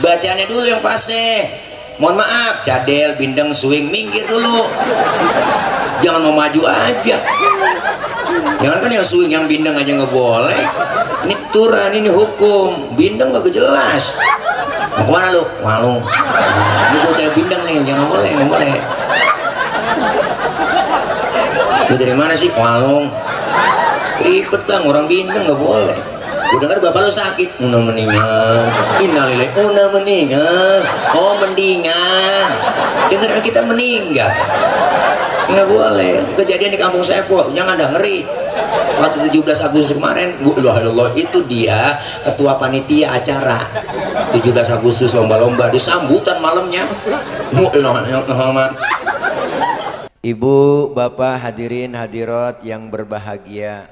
Bacanya dulu yang fasih. Mohon maaf, cadel, bindeng, swing, minggir dulu. Jangan mau maju aja. Jangan kan yang swing, yang bindeng aja nggak boleh. Ini turan, ini hukum. Bindeng gak jelas. Mau kemana lu? Walung. Ini bocah bindeng nih, jangan boleh, nggak boleh. Lu dari mana sih? Walung. Ribet bang, orang bindeng nggak boleh. Gue dengar bapak lo sakit. Una mendingan. Innalillahi, una mendingan. Oh mendingan. Dengar kita meninggal. Nggak boleh. Kejadian di kampung saya kok, jangan ada ngeri. Waktu 17 Agustus kemarin, Allah, itu dia ketua panitia acara 17 Agustus lomba-lomba di sambutan malamnya. Ibu, bapak, hadirin hadirat yang berbahagia,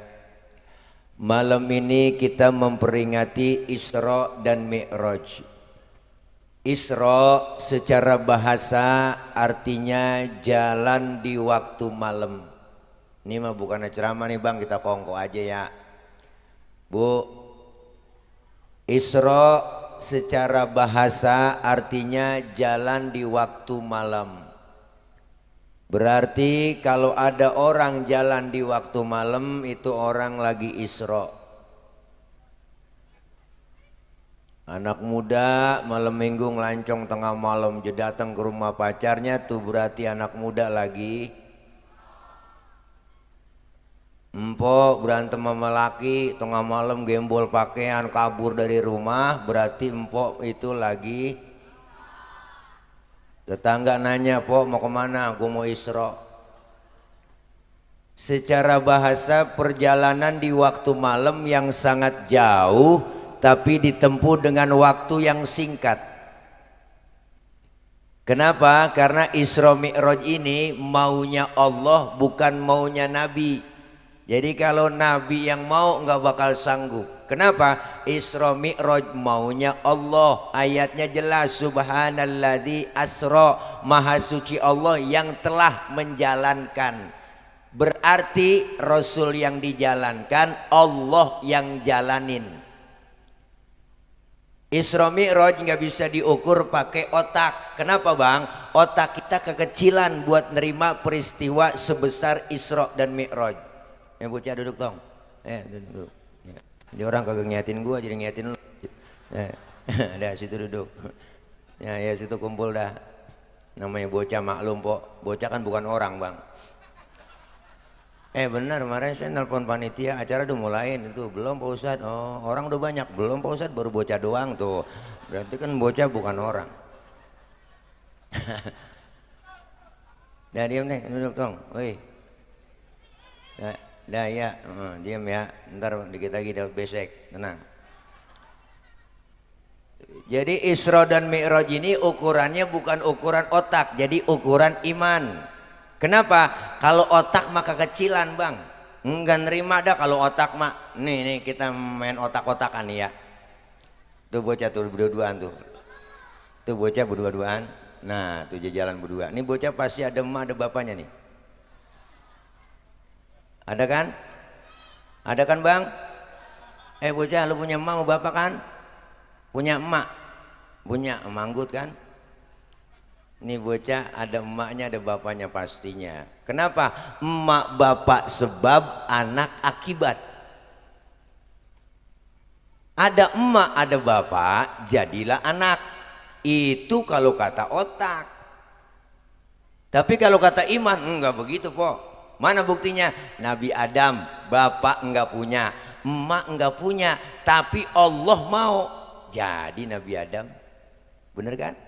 malam ini kita memperingati Isra dan Mi'raj. Isra secara bahasa artinya jalan di waktu malam. Ini mah bukan ceramah nih bang, kita kongko aja ya. Bu, Isra secara bahasa artinya jalan di waktu malam. Berarti kalau ada orang jalan di waktu malam itu orang lagi Isra. Anak muda malam minggu ngelancong tengah malam dia datang ke rumah pacarnya tuh berarti anak muda lagi. Empok berantem sama laki tengah malam gembol pakaian kabur dari rumah berarti empok itu lagi. Tetangga nanya, pok mau kemana? Gue mau Isra. Secara bahasa perjalanan di waktu malam yang sangat jauh tapi ditempuh dengan waktu yang singkat. Kenapa? Karena Isra Mi'raj ini maunya Allah bukan maunya Nabi. Jadi kalau Nabi yang mau nggak bakal sanggup. Kenapa? Isra Mi'raj maunya Allah. Ayatnya jelas, subhanalladzi asra, maha suci Allah yang telah menjalankan. Berarti Rasul yang dijalankan, Allah yang jalanin. Isra Mi'raj nggak bisa diukur pakai otak. Kenapa bang? Otak kita kekecilan buat nerima peristiwa sebesar Isra dan Mi'raj. Yang bocah duduk tong. Duduk. Dia orang kagak ngiatin gua jadi ngiatin lu. Dah situ duduk. Ya situ kumpul dah. Namanya bocah maklum pok. Bocah kan bukan orang bang. Benar kemarin saya nelpon panitia acara udah mulain itu belum Pak Ustadz. Oh orang udah banyak belum Pak Ustadz baru bocah doang tuh. Berarti kan bocah bukan orang. Dah diam nih duduk tong. Woi. Dah ya, diam ya, ntar dikit lagi dapat besek, tenang. Jadi Isra dan Mi'raj ini ukurannya bukan ukuran otak, jadi ukuran iman. Kenapa? Kalau otak mah kekecilan bang, enggak nerima dah kalau otak mah. Nih kita main otak-otakan nih ya. Tuh bocah tuh berdua-duaan tuh. Tuh bocah berdua-duaan. Nah tuh jalan berdua. Ini bocah pasti ada emak ada bapaknya nih. Ada kan? Ada kan bang? Bocah lu punya emak mau bapak kan? Punya emak? Punya manggut kan? Ini bocah ada emaknya ada bapaknya pastinya. Kenapa? Emak bapak sebab anak akibat. Ada emak ada bapak jadilah anak. Itu kalau kata otak. Tapi kalau kata iman enggak begitu po. Mana buktinya? Nabi Adam, bapak enggak punya, emak enggak punya, tapi Allah mau jadi Nabi Adam. Bener kan?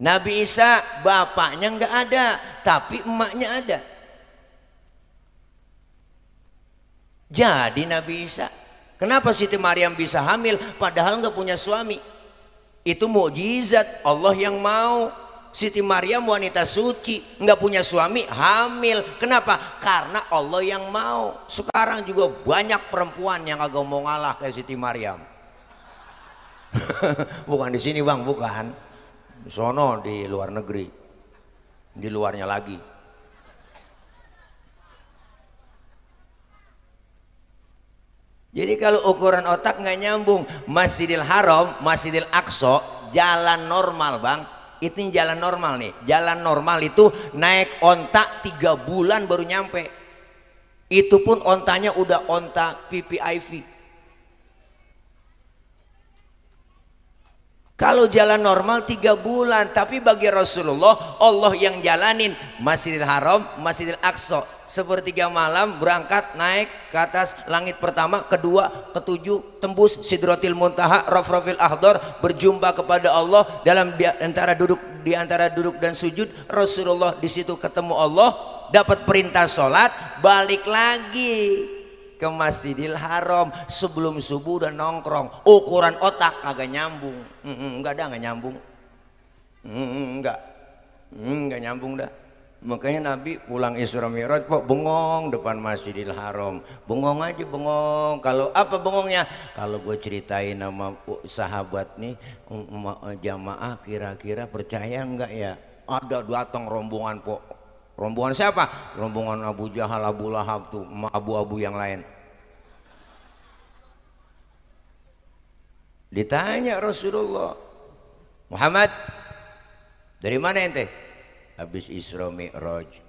Nabi Isa, bapaknya enggak ada, tapi emaknya ada. Jadi Nabi Isa. Kenapa Siti Maryam bisa hamil padahal enggak punya suami? Itu mukjizat Allah yang mau. Siti Maryam wanita suci, nggak punya suami, hamil. Kenapa? Karena Allah yang mau. Sekarang juga banyak perempuan yang agak mau ngalah kayak Siti Maryam. Bukan di sini bang, bukan. Sono di luar negeri, di luarnya lagi. Jadi kalau ukuran otak nggak nyambung. Masjidil Haram, Masjidil Aqsa jalan normal bang. Itu jalan normal nih. Jalan normal itu naik onta 3 bulan baru nyampe. Itu pun ontanya udah onta PPIV. Kalau jalan normal 3 bulan, tapi bagi Rasulullah Allah yang jalanin Masjidil Haram, Masjidil Aqsa. Sepertiga malam berangkat naik ke atas langit pertama, kedua, ketujuh, tembus Sidratil Muntaha, Rafrafil Akhdar, berjumpa kepada Allah dalam di antara duduk dan sujud. Rasulullah di situ ketemu Allah, dapat perintah sholat, balik lagi ke Masjidil Haram. Sebelum subuh udah nongkrong. Ukuran otak agak nyambung. Enggak nyambung. Enggak nyambung dah. Makanya Nabi pulang Isra Mi'raj kok bengong depan Masjidil Haram. Bengong aja bengong. Kalau apa bengongnya? Kalau gue ceritain sama sahabat nih jamaah, kira-kira percaya enggak ya? Ada datang rombongan kok. Rombongan siapa? Rombongan Abu Jahal, Abu Lahab tuh, abu-abu yang lain. Ditanya Rasulullah, Muhammad, dari mana ente? Habis Isra Mi'raj.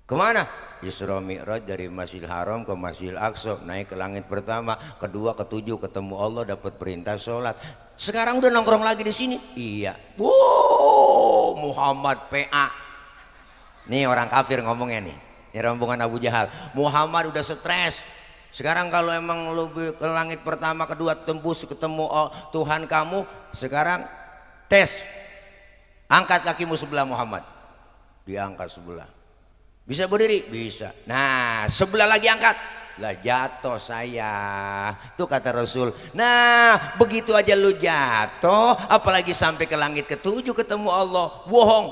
Kemana? Isra Mi'raj dari Masjidil Haram ke Masjidil Aqsa, naik ke langit pertama, kedua, ketujuh, ketemu Allah, dapat perintah sholat. Sekarang udah nongkrong lagi di sini? Iya. Wow, Muhammad PA. Nih orang kafir ngomongnya nih. Ini rombongan Abu Jahal. Muhammad udah stres. Sekarang kalau emang lu ke langit pertama, kedua, tembus ketemu Tuhan kamu, sekarang tes. Angkat kakimu sebelah Muhammad. Diangkat sebelah. Bisa berdiri? Bisa. Nah, sebelah lagi angkat. Lah jatuh saya. Itu kata Rasul. Nah, begitu aja lu jatuh, apalagi sampai ke langit ketujuh ketemu Allah. Bohong.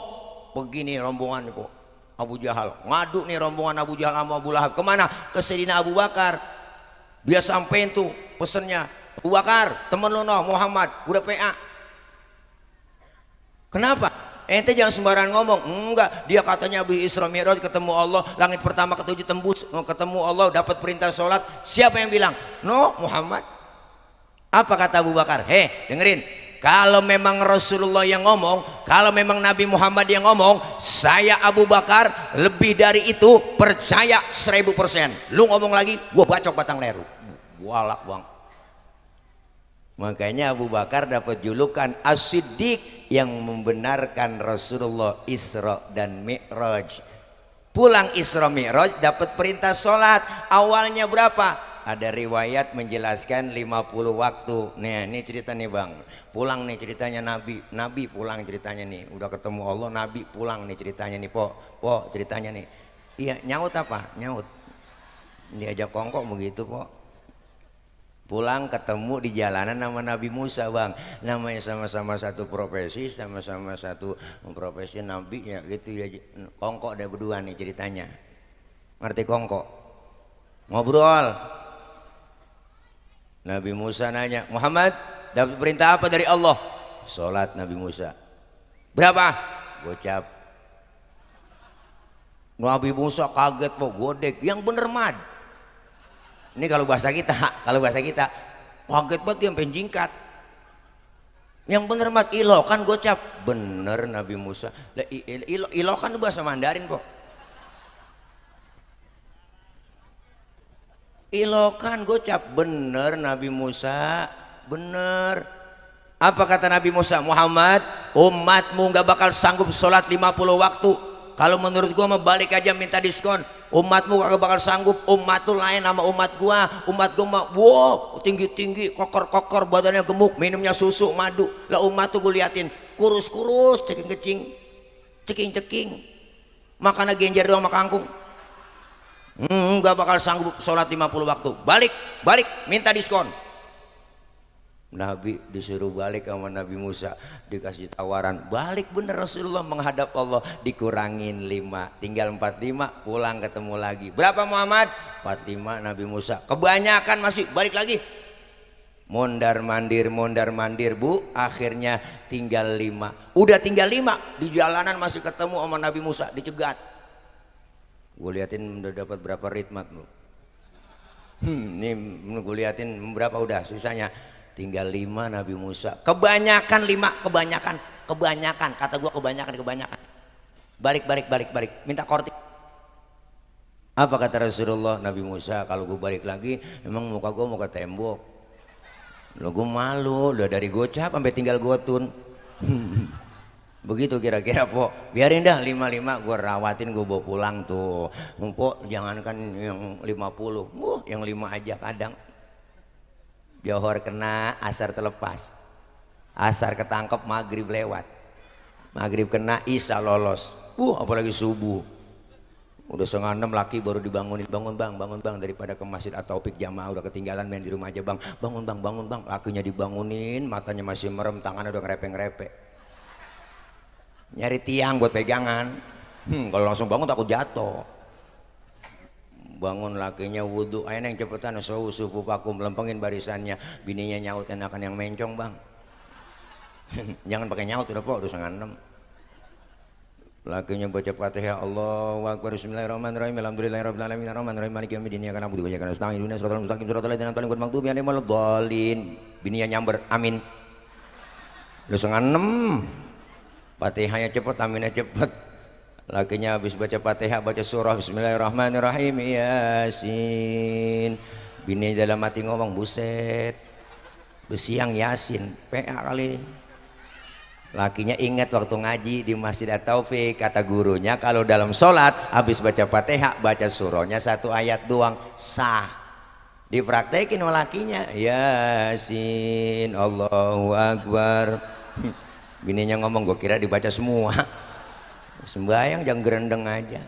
Begini rombongan kok. Abu Jahal ngadu nih, rombongan Abu Jahal sama Abu Lahab. Kemana? Ke Sayyidina Abu Bakar. Dia sampein tuh pesennya. Abu Bakar, temen lu noh Muhammad udah PA. Kenapa? Ente jangan sembarangan ngomong. Enggak, dia katanya habis Isra Mi'raj ketemu Allah, langit pertama ketujuh tembus, ketemu Allah, dapat perintah sholat. Siapa yang bilang? No, Muhammad. Apa kata Abu Bakar? Dengerin. Kalau memang Rasulullah yang ngomong, kalau memang Nabi Muhammad yang ngomong, saya Abu Bakar lebih dari itu percaya 1000%. Lu ngomong lagi, gua bacok batang leru. Walak bang. Makanya Abu Bakar dapat julukan As-Siddiq, yang membenarkan Rasulullah Isra dan Mi'raj. Pulang Isra Mi'raj dapat perintah sholat. Awalnya berapa? Ada riwayat menjelaskan 50 waktu. Nih, ini cerita nih bang. Pulang nih ceritanya Nabi pulang ceritanya nih. Udah ketemu Allah, Nabi pulang nih ceritanya nih. Po ceritanya nih. Iya, nyaut apa? Nyaut. Diajak kongkok begitu po. Pulang ketemu di jalanan sama Nabi Musa bang. Namanya sama-sama satu profesi, sama-sama satu profesi Nabi ya gitu ya. Kongkok deh berdua nih ceritanya. Ngerti kongkok? Ngobrol. Nabi Musa nanya, Muhammad dapat perintah apa dari Allah? Sholat Nabi Musa. Berapa? Gocap. Nabi Musa kaget po, godek. Yang bener mad. Ini kalau bahasa kita kaget banget dia sampai jingkat. Yang bener mat ilokan gocap. Bener Nabi Musa. Ilokan bahasa Mandarin kok. Ilokan gocap. Bener Nabi Musa. Bener. Apa kata Nabi Musa? Muhammad, umatmu gak bakal sanggup sholat 50 waktu. Kalau menurut gua mau balik aja minta diskon. Umatmu gak bakal sanggup. Umat tuh lain sama umat gua. Umat gua mah wow, tinggi-tinggi, kokor-kokor, badannya gemuk, minumnya susu, madu. Lah umat tuh gua liatin kurus-kurus, ceking-kecing, ceking-ceking, makannya genjer doang sama kangkung. Gak bakal sanggup sholat 50 waktu. Balik minta diskon. Nabi disuruh balik sama Nabi Musa, dikasih tawaran balik. Bener Rasulullah menghadap Allah, dikurangin 5, tinggal 45. Pulang ketemu lagi. Berapa Muhammad? 45 Nabi Musa. Kebanyakan masih balik lagi. Mondar mandir bu. Akhirnya tinggal 5. Udah tinggal 5, di jalanan masih ketemu sama Nabi Musa, dicegat. Gue liatin udah dapat berapa ritmat lu. Ini gue liatin berapa udah susahnya. Tinggal 5 Nabi Musa. Kebanyakan 5, kebanyakan. Kata gua kebanyakan. Balik. Minta kortik. Apa kata Rasulullah? Nabi Musa, kalau gue balik lagi, emang muka gue mau ke tembok. Lo gue malu, udah dari gocap sampai tinggal gotun. Begitu kira-kira po. Biarin dah 5 gue rawatin, gue bawa pulang tuh. Po, jangankan yang 50, yang 5 aja kadang. Johor kena, asar terlepas. Asar ketangkep, maghrib lewat. Maghrib kena, isya lolos. Apalagi subuh. Udah 5:30 laki baru dibangunin. Bangun bang, daripada ke masjid atau Taufik jamaah udah ketinggalan main di rumah aja bang. Bangun bang. Lakinya dibangunin, matanya masih merem, tangannya udah ngerepek. Nyari tiang buat pegangan. Kalau langsung bangun takut jatuh. Bangun lakinya wudhu, ayo yang cepetan sufu pakum, lempengin barisannya. Bininya nyaut, enakan yang mencong bang. Jangan pakai nyaut udah po, udah 5:30. Lakinya baca Fatihah, Allahu Akbar, bismillahirrahmanirrahim, alhamdulillahirabbil alamin, arrahmanirrahim, maliki yaumiddin, iyyaka na'budu wa iyyaka nasta'in, ihdinas siratal mustaqim, siratal ladzina an'amta 'alaihim, ghairil maghdubi 'alaihim waladdallin. Bininya nyamber, amin. Udah 5:30. Fatihahnya cepet, aminnya cepet. Lakinya habis baca Fatihah, baca surah bismillahirrahmanirrahim, Yasin. Bini dalam hati ngomong, buset, besiang Yasin, PA kali. Lakinya ingat waktu ngaji di Masjid At-Taufik, kata gurunya kalau dalam sholat habis baca Fatihah, baca surahnya 1 ayat doang, sah. Dipraktekin sama lakinya, Yasin, Allahu Akbar. Bininya ngomong, gue kira dibaca semua. Sembayang jangan gerendeng aja.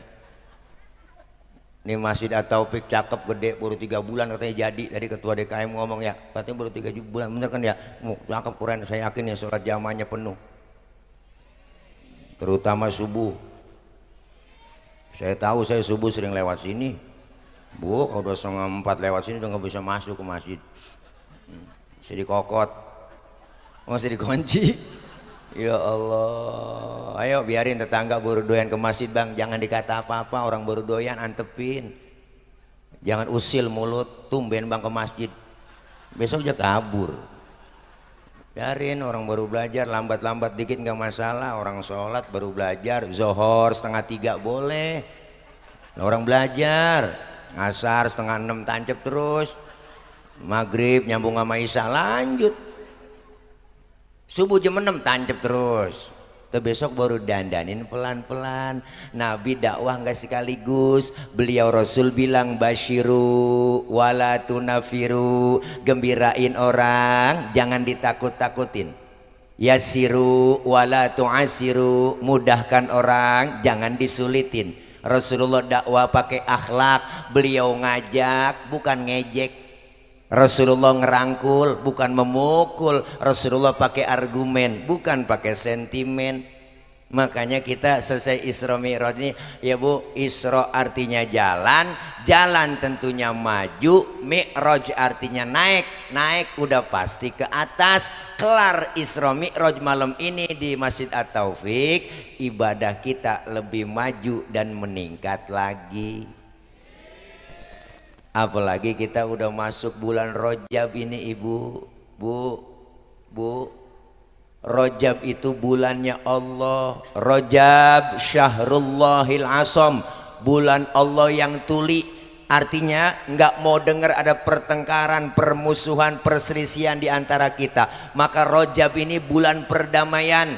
Ini Masjid At-Taufik cakep, gede, baru 3 bulan katanya jadi. Tadi ketua DKM ngomong ya, katanya baru 3 bulan, bener kan ya? Cakep, keren, saya yakin ya sholat jamaahnya penuh. Terutama subuh. Saya tahu saya subuh sering lewat sini. Bu, kalau udah 3:30 lewat sini udah nggak bisa masuk ke masjid. Masih dikokot, masih dikunci. Ya Allah, ayo biarin tetangga baru doyan ke masjid bang, jangan dikata apa-apa, orang baru doyan antepin. Jangan usil mulut, tumben bang ke masjid, besok aja kabur. Biarin orang baru belajar, lambat-lambat dikit nggak masalah. Orang sholat baru belajar, zohor 5:30 boleh. Orang belajar, asar 5:30 tancep terus, maghrib nyambung sama isya lanjut. Subuh jam 6 tancep terus. Besok baru dandanin pelan-pelan. Nabi dakwah nggak sekaligus. Beliau Rasul bilang basyiru wala tunafiru, gembirain orang, jangan ditakut-takutin. Yasiru wala tu'asiru, mudahkan orang, jangan disulitin. Rasulullah dakwah pakai akhlak. Beliau ngajak bukan ngejek. Rasulullah ngerangkul bukan memukul. Rasulullah pakai argumen bukan pakai sentimen. Makanya kita selesai Isra Mi'raj ini ya Bu, Isra artinya jalan, jalan tentunya maju, Mi'raj artinya naik, naik udah pasti ke atas. Kelar Isra Mi'raj malam ini di Masjid At-Taufik, ibadah kita lebih maju dan meningkat lagi. Apalagi kita udah masuk bulan Rajab ini Ibu, Bu. Rajab itu bulannya Allah. Rajab Syahrullahil Asam, bulan Allah yang tuli. Artinya nggak mau dengar ada pertengkaran, permusuhan, perselisihan di antara kita. Maka Rajab ini bulan perdamaian.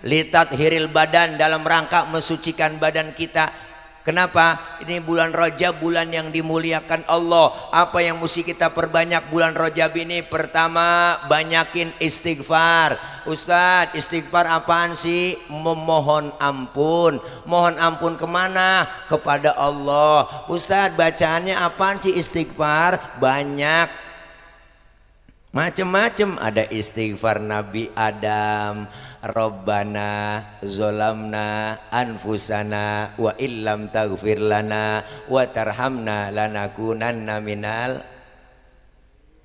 Litat hiril badan, dalam rangka mensucikan badan kita. Kenapa? Ini bulan Rajab, bulan yang dimuliakan Allah. Apa yang mesti kita perbanyak bulan Rajab ini? Pertama, banyakin istighfar. Ustadz, istighfar apaan sih? Memohon ampun. Mohon ampun kemana? Kepada Allah. Ustadz, bacaannya apaan sih istighfar? Banyak, macem-macem. Ada istighfar Nabi Adam, Rabbana zolamna anfusana wa illam taghfir lana wa tarhamna lanakunanna minal.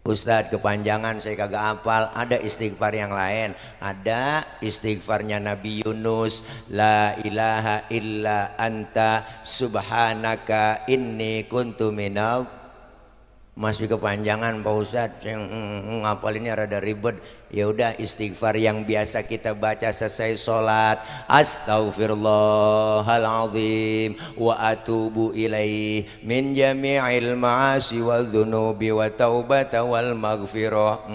Ustadz kepanjangan saya kagak hafal. Ada istighfar yang lain. Ada istighfarnya Nabi Yunus, la ilaha illa anta subhanaka inni kuntu minal Masih kepanjangan Pak Ustadz, yang ngapalinnya rada ribet. Ya udah, istighfar yang biasa kita baca selesai sholat. Astaghfirullahaladzim wa atubu ilaih min jami'il ma'asi wal dhunubi wa taubata wal maghfirah.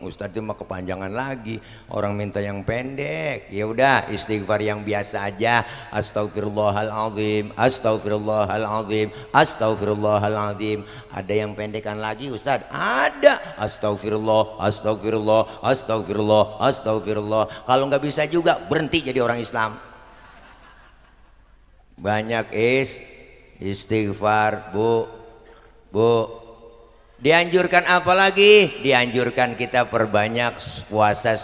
Ustadz itu mah kepanjangan lagi, orang minta yang pendek. Ya udah, istighfar yang biasa aja. Astaghfirullahaladzim, astaghfirullahaladzim, astaghfirullahaladzim. Ada yang pendekan lagi Ustadz? Ada. Astagfirullah, astagfirullah, astagfirullah, astagfirullah. Kalau nggak bisa juga berhenti jadi orang Islam. Banyak istighfar, Bu. Dianjurkan apa lagi? Dianjurkan kita perbanyak puasa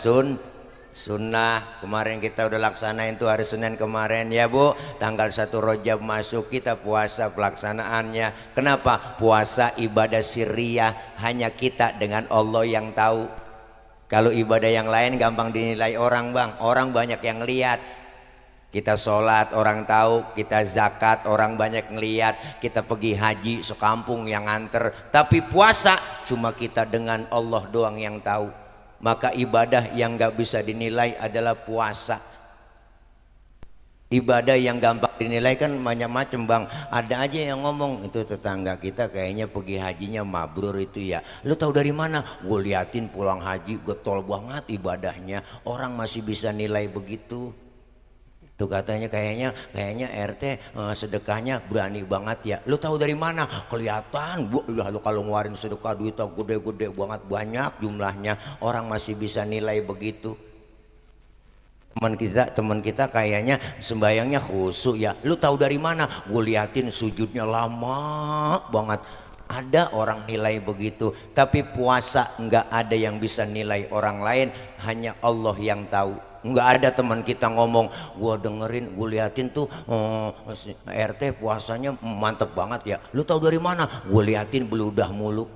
sunnah. Kemarin kita udah laksanain tuh hari Senin kemarin ya Bu. Tanggal 1 Rajab masuk, kita puasa pelaksanaannya. Kenapa? Puasa ibadah sirriyah, hanya kita dengan Allah yang tahu. Kalau ibadah yang lain gampang dinilai orang bang, orang banyak yang lihat. Kita sholat orang tahu, kita zakat orang banyak ngeliat, kita pergi haji sekampung yang nganter. Tapi puasa cuma kita dengan Allah doang yang tahu. Maka ibadah yang gak bisa dinilai adalah puasa. Ibadah yang gampang dinilai kan banyak macam bang. Ada aja yang ngomong, itu tetangga kita kayaknya pergi hajinya mabrur itu ya. Lu tahu dari mana? Gue liatin pulang haji getol banget ibadahnya. Orang masih bisa nilai begitu. Tuh katanya kayaknya RT sedekahnya berani banget ya. Lu tahu dari mana? Kelihatan. Lu kalau ngeluarin sedekah duit gede-gede banget, banyak jumlahnya. Orang masih bisa nilai begitu. Teman kita kayaknya sembayangnya khusyuk ya. Lu tahu dari mana? Gue liatin sujudnya lama banget. Ada orang nilai begitu. Tapi puasa nggak ada yang bisa nilai orang lain, hanya Allah yang tahu. Nggak ada teman kita ngomong, gue dengerin, gue liatin tuh RT puasanya mantep banget ya. Lu tahu dari mana? Gue liatin beludah mulu.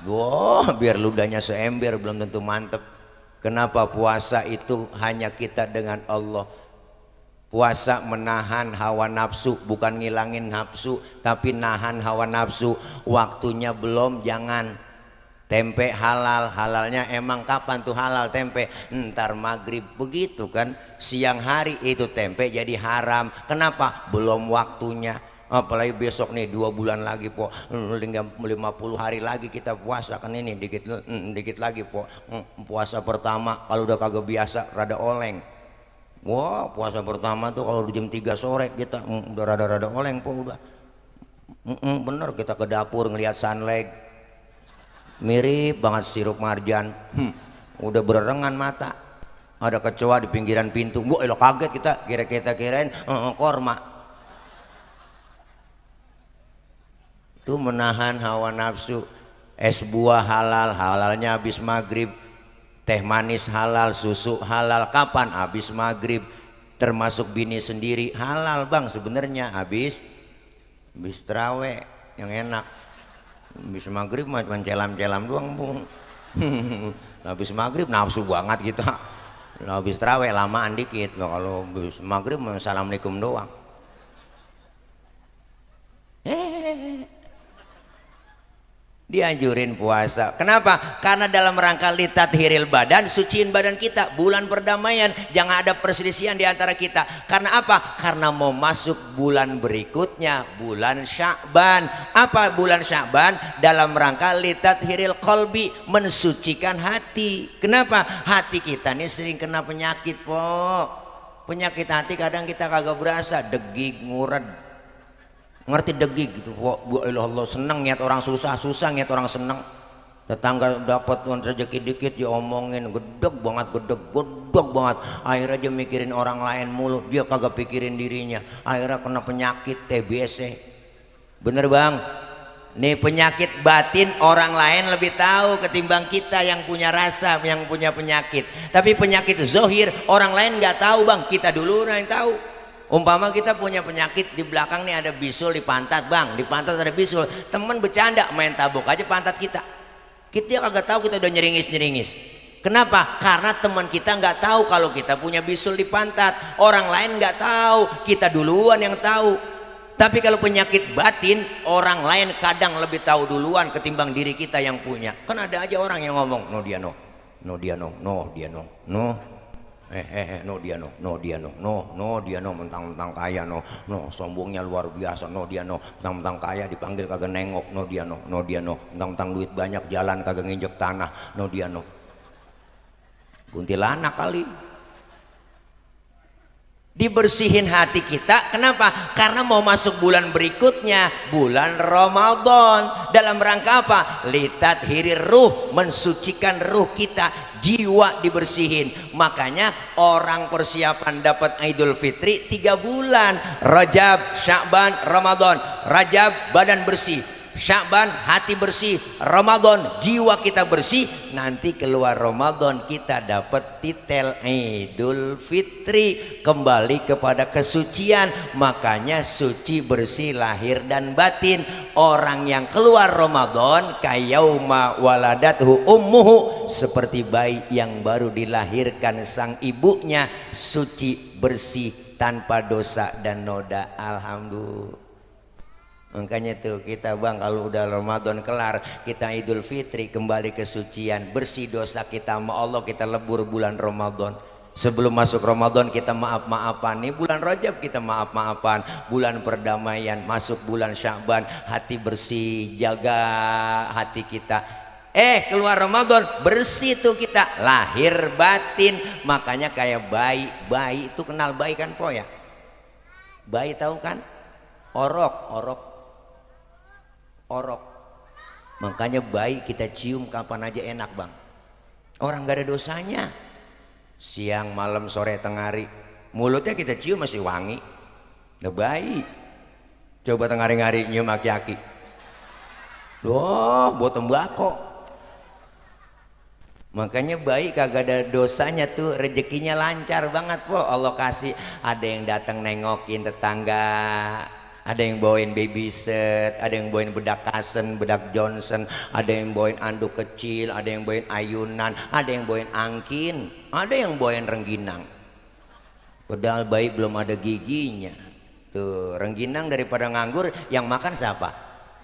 Wah, biar ludahnya seember belum tentu mantep. Kenapa? Puasa itu hanya kita dengan Allah. Puasa menahan hawa nafsu, bukan ngilangin nafsu, tapi nahan hawa nafsu. Waktunya belum, jangan. Tempe halal, halalnya emang kapan tuh halal tempe? Ntar maghrib, begitu kan. Siang hari itu tempe jadi haram. Kenapa? Belum waktunya. Apalagi besok nih 2 bulan lagi po, 50 hari lagi kita puasa kan, ini dikit lagi po. Puasa pertama kalau udah kagak biasa rada oleng. Wah, puasa pertama tuh kalau jam 3 sore kita udah rada oleng po udah. Bener, kita ke dapur ngelihat sunlight mirip banget sirup marjan. Udah bererengan mata. Ada kecoa di pinggiran pintu. Wah, elok kaget kita kirain korma. Itu menahan hawa nafsu. Es buah halal, halalnya habis maghrib. Teh manis halal, susu halal, kapan? Habis maghrib. Termasuk bini sendiri halal bang sebenarnya, habis terawih yang enak. Habis maghrib cuma celam doang bung. Habis maghrib nafsu banget kita. Habis terawih lamaan dikit. Kalau habis maghrib assalamualaikum doang. Dianjurin puasa. Kenapa? Karena dalam rangka litathiril badan, suciin badan kita, bulan perdamaian, jangan ada perselisihan di antara kita. Karena apa? Karena mau masuk bulan berikutnya, bulan Sya'ban. Apa bulan Sya'ban? Dalam rangka litathiril qalbi, mensucikan hati. Kenapa? Hati kita nih sering kena penyakit, po. Penyakit hati kadang kita kagak berasa, degig, ngured. Ngerti degig gitu. Wah, Allah seneng niat orang susah niat orang seneng. Tetangga dapat rezeki dikit ya omongin, gedeg banget. Akhirnya aja mikirin orang lain mulu, dia kagak pikirin dirinya. Akhirnya kena penyakit TBC. Bener bang? Nih penyakit batin orang lain lebih tahu ketimbang kita yang punya rasa, yang punya penyakit. Tapi penyakit zohir orang lain nggak tahu bang, kita dulu yang tahu. Umpama kita punya penyakit di belakang nih ada bisul di pantat bang, di pantat ada bisul, temen bercanda main tabok aja pantat kita kagak tahu kita udah nyeringis. Kenapa? Karena teman kita nggak tahu kalau kita punya bisul di pantat, orang lain nggak tahu, kita duluan yang tahu. Tapi kalau penyakit batin, orang lain kadang lebih tahu duluan ketimbang diri kita yang punya. Kan ada aja orang yang ngomong, no dia no, no dia no, no dia no, no, no dia no, no dia no, no dia no, mentang-mentang kaya no, no sombongnya luar biasa, no dia no, mentang-mentang kaya dipanggil kagak nengok, no dia no, no dia no, mentang-mentang duit banyak jalan kagak nginjek tanah, no dia no. Kuntilanak kali. Dibersihin hati kita, kenapa? Karena mau masuk bulan berikutnya, bulan Ramadan. Dalam rangka apa? Litathiri ruh, mensucikan ruh kita, jiwa dibersihin. Makanya orang persiapan dapat Idul Fitri 3 bulan, Rajab, Sya'ban, Ramadan. Rajab badan bersih, Sya'ban hati bersih, Ramadan jiwa kita bersih. Nanti keluar Ramadan kita dapat titel Idul Fitri, kembali kepada kesucian. Makanya suci bersih lahir dan batin. Orang yang keluar Ramadan kayauma waladathu ummuhu, seperti bayi yang baru dilahirkan sang ibunya, suci bersih tanpa dosa dan noda. Alhamdulillah. Makanya tuh kita bang, kalau udah Ramadan kelar, kita Idul Fitri, kembali ke sucian, bersih dosa kita sama Allah, kita lebur bulan Ramadan. Sebelum masuk Ramadan kita maaf-maafan, nih bulan Rajab kita maaf-maafan, bulan perdamaian. Masuk bulan Sya'ban hati bersih, jaga hati kita. Keluar Ramadan bersih tuh kita, lahir batin. Makanya kayak bayi, bayi itu kenal bayi kan po ya? Bayi tahu kan? Orok. Makanya bayi kita cium kapan aja enak bang. Orang gak ada dosanya. Siang, malam, sore, tengah hari, mulutnya kita cium masih wangi. Udah bayi. Coba tengah hari nyium aki-aki, loh buat tembakau. Makanya bayi kagak ada dosanya tuh, rezekinya lancar banget po. Allah kasih, ada yang datang nengokin tetangga, ada yang bawain babysit, ada yang bawain bedak Kasen, bedak Johnson, ada yang bawain anduk kecil, ada yang bawain ayunan, ada yang bawain angkin, ada yang bawain rengginang. Padahal bayi belum ada giginya. Tuh, rengginang daripada nganggur, yang makan siapa?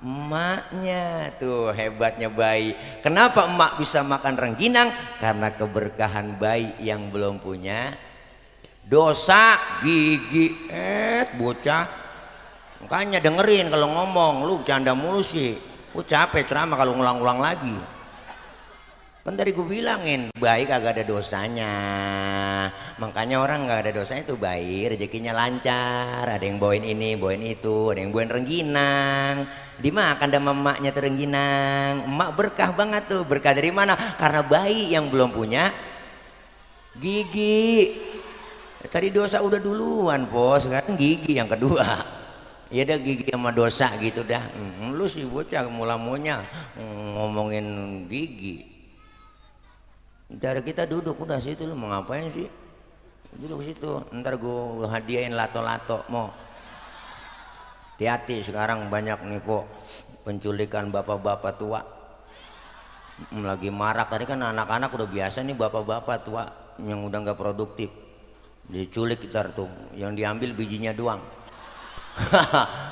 Emaknya. Tuh hebatnya bayi. Kenapa emak bisa makan rengginang? Karena keberkahan bayi yang belum punya dosa gigi. Bocah. Makanya dengerin kalau ngomong, lu canda mulu sih. Lu capek ceramah kalau ngulang-ulang lagi. Kan tadi gue bilangin, bayi kagak ada dosanya. Makanya orang gak ada dosanya itu bayi, rezekinya lancar. Ada yang bawain ini, bawain itu, ada yang bawain rengginang. Dimakan sama emaknya tuh rengginang. Emak berkah banget tuh. Berkah dari mana? Karena bayi yang belum punya gigi. Tadi dosa udah duluan po, sekarang gigi yang kedua. Ya dah gigi sama dosa gitu dah. Lu sih bocah mula-muanya ngomongin gigi. Ntar kita duduk udah situ, lu mau ngapain sih? Duduk situ, ntar gue hadiahin lato-lato mau. Hati-hati sekarang banyak nih po penculikan bapak-bapak tua. Lagi marak, tadi kan anak-anak udah biasa nih, bapak-bapak tua yang udah nggak produktif diculik ntar tuh, yang diambil bijinya doang.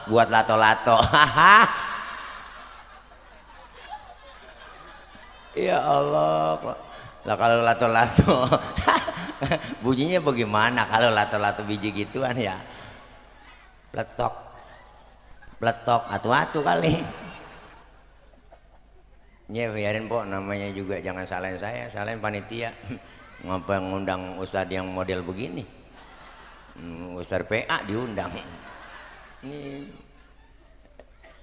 Buat lato-lato. Ya Allah Pak. Lah kalau lato-lato bunyinya bagaimana kalau lato-lato biji gituan ya? Pletok atu-atu kali. Ya biarin po, namanya juga jangan salahin saya, salahin panitia. Ngapa ngundang ustadz yang model begini? Ustadz PA diundang.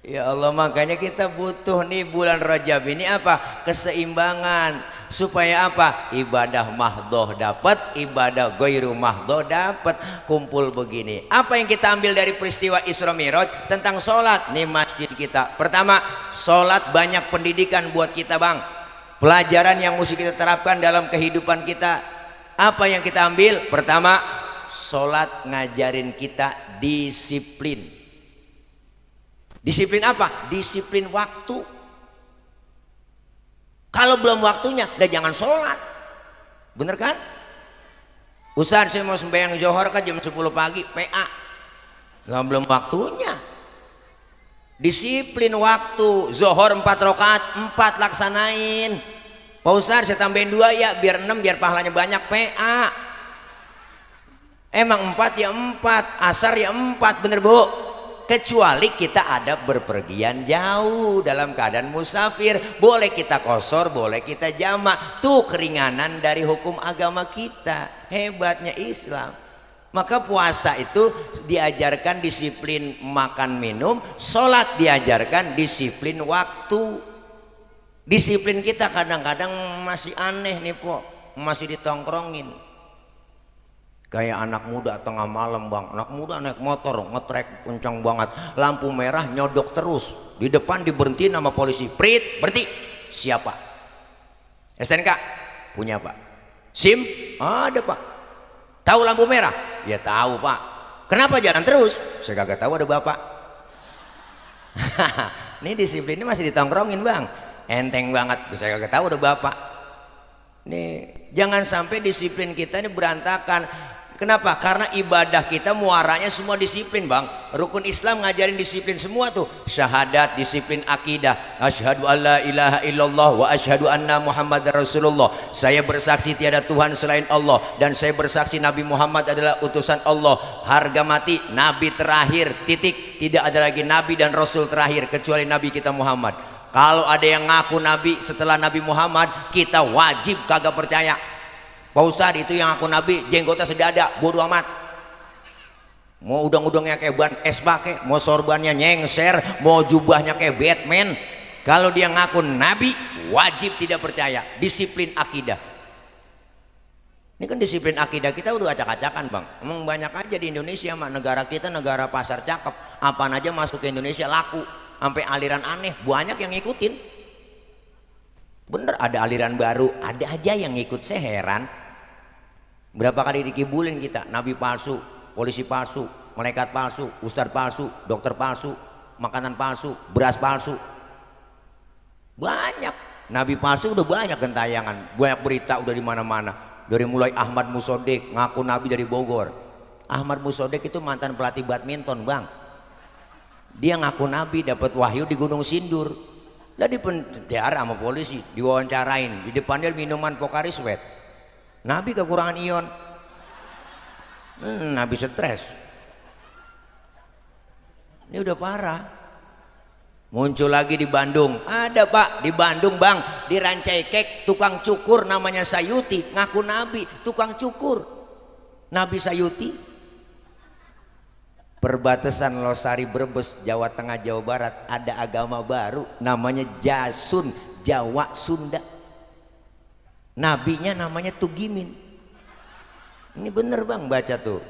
Ya Allah, makanya kita butuh nih bulan Rajab ini apa? Keseimbangan. Supaya apa? Ibadah mahdoh dapat, ibadah ghairu mahdoh dapat. Kumpul begini. Apa yang kita ambil dari peristiwa Isra Mi'raj tentang sholat? Nih masjid kita. Pertama, sholat banyak pendidikan buat kita bang. Pelajaran yang mesti kita terapkan dalam kehidupan kita. Apa yang kita ambil? Pertama, sholat ngajarin kita disiplin. Disiplin apa? Disiplin waktu. Kalau belum waktunya, dah jangan sholat. Bener kan? Ustaz saya mau sembahyang Zohor kan jam 10 pagi, PA. Nggak belum waktunya. Disiplin waktu, zuhur 4 rakaat 4 laksanain. Pak Ustaz saya tambahin 2 ya biar 6 biar pahalanya banyak. PA emang 4 ya 4, asar ya 4, bener Bu, kecuali kita ada berpergian jauh dalam keadaan musafir, boleh kita qosor, boleh kita jamak. Tuh keringanan dari hukum agama kita, hebatnya Islam. Maka puasa itu diajarkan disiplin makan minum, sholat diajarkan disiplin waktu. Disiplin kita kadang-kadang masih aneh nih Po, masih ditongkrongin. Kayak anak muda tengah malam Bang, anak muda naik motor ngetrek kencang banget, lampu merah nyodok terus, di depan diberhentiin sama polisi, prit berhenti. Siapa? STNK? Punya Pak. SIM? Ada Pak. Tahu lampu merah? Ya tahu Pak. Kenapa jalan terus? Saya kagak tahu, ada bapak. Ini disiplin ini masih ditongkrongin Bang, enteng banget. Saya kagak tahu, ada bapak. Nih jangan sampai disiplin kita ini berantakan. Kenapa? Karena ibadah kita muaranya semua disiplin Bang. Rukun Islam ngajarin disiplin semua tuh. Syahadat, disiplin akidah. Asyhadu alla ilaha illallah wa asyhadu anna Muhammadar Rasulullah. Saya bersaksi tiada Tuhan selain Allah dan saya bersaksi Nabi Muhammad adalah utusan Allah. Harga mati Nabi terakhir, titik. Tidak ada lagi Nabi dan Rasul terakhir kecuali Nabi kita Muhammad. Kalau ada yang ngaku Nabi setelah Nabi Muhammad, kita wajib kagak percaya. Pak Ustadz itu yang aku Nabi jenggotnya sedada, bodo amat. Mau udang-udangnya kayak ban es pakai, mau sorbannya nyengser, mau jubahnya kayak Batman, kalau dia ngaku Nabi wajib tidak percaya. Disiplin akidah. Ini kan disiplin akidah kita udah acak-acakan Bang. Emang banyak aja di Indonesia mah, negara kita negara pasar cakep, apaan aja masuk ke Indonesia laku, sampai aliran aneh banyak yang ngikutin. Bener, ada aliran baru, ada aja yang ngikut. Saya heran. Berapa kali dikibulin kita, nabi palsu, polisi palsu, malaikat palsu, ustadz palsu, dokter palsu, makanan palsu, beras palsu. Banyak nabi palsu, udah banyak gentayangan, banyak berita udah di mana-mana. Dari mulai Ahmad Musodek ngaku nabi dari Bogor. Ahmad Musodek itu mantan pelatih badminton Bang. Dia ngaku nabi dapat wahyu di Gunung Sindur. Lah dipenjara sama polisi, diwawancarain, di depannya minuman Pocari Sweat. Nabi kekurangan ion. Nabi stres. Ini udah parah. Muncul lagi di Bandung. Ada Pak di Bandung Bang, di Rancaikek tukang cukur namanya Sayuti, ngaku Nabi, tukang cukur. Nabi Sayuti. Perbatasan Losari Brebes, Jawa Tengah, Jawa Barat, ada agama baru namanya Jasun, Jawa Sunda. Nabinya namanya Tugimin. Ini bener Bang, baca tuh.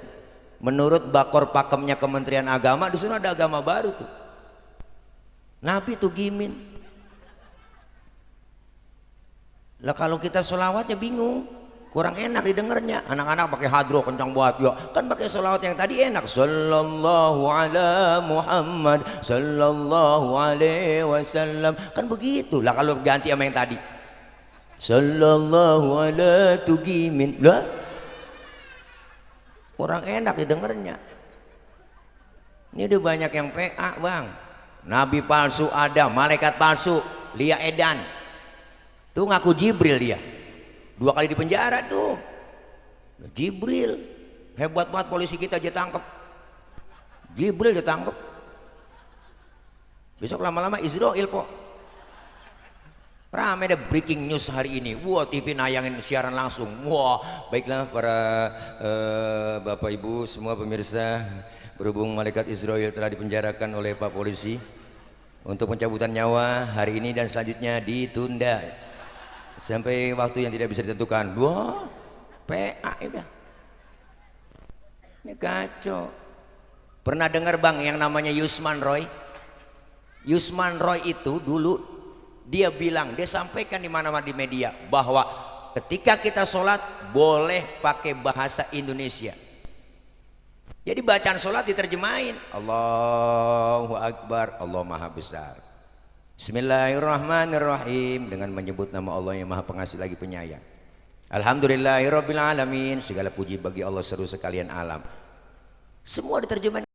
Menurut Bakor Pakemnya Kementerian Agama, di sana ada agama baru tuh. Nabi Tugimin. Lah kalau kita sholawatnya bingung, kurang enak didengarnya. Anak-anak pakai hadro kencang buat yo, kan pakai sholawat yang tadi enak. Sallallahu ala Muhammad, sallallahu alaihi wasallam, kan begitu. Lah kalau ganti sama yang tadi, sallallahu ala Tugimin, lah kurang enak didengarnya. Ini udah banyak yang PA Bang. Nabi palsu ada, malaikat palsu, Lia Edan tuh ngaku Jibril, dia 2 kali di penjara tuh. Jibril hebat banget, polisi kita aja tangkep. Jibril ditangkep. Besok lama-lama Israel kok. Ramai ada breaking news hari ini. Wah, TV nayangin siaran langsung. Wah, baiklah para Bapak Ibu semua pemirsa, berhubung malaikat Israel telah dipenjarakan oleh Pak Polisi untuk pencabutan nyawa, hari ini dan selanjutnya ditunda sampai waktu yang tidak bisa ditentukan. Wah, PA udah. Ini kacau. Pernah dengar Bang yang namanya Yusman Roy? Yusman Roy itu dulu dia bilang, dia sampaikan di mana-mana di media bahwa ketika kita sholat boleh pakai bahasa Indonesia. Jadi bacaan sholat diterjemahin. Allahu Akbar, Allah Maha Besar. Bismillahirrahmanirrahim, dengan menyebut nama Allah yang Maha Pengasih lagi Penyayang. Alhamdulillahirabbil alamin, segala puji bagi Allah seru sekalian alam. Semua diterjemahin.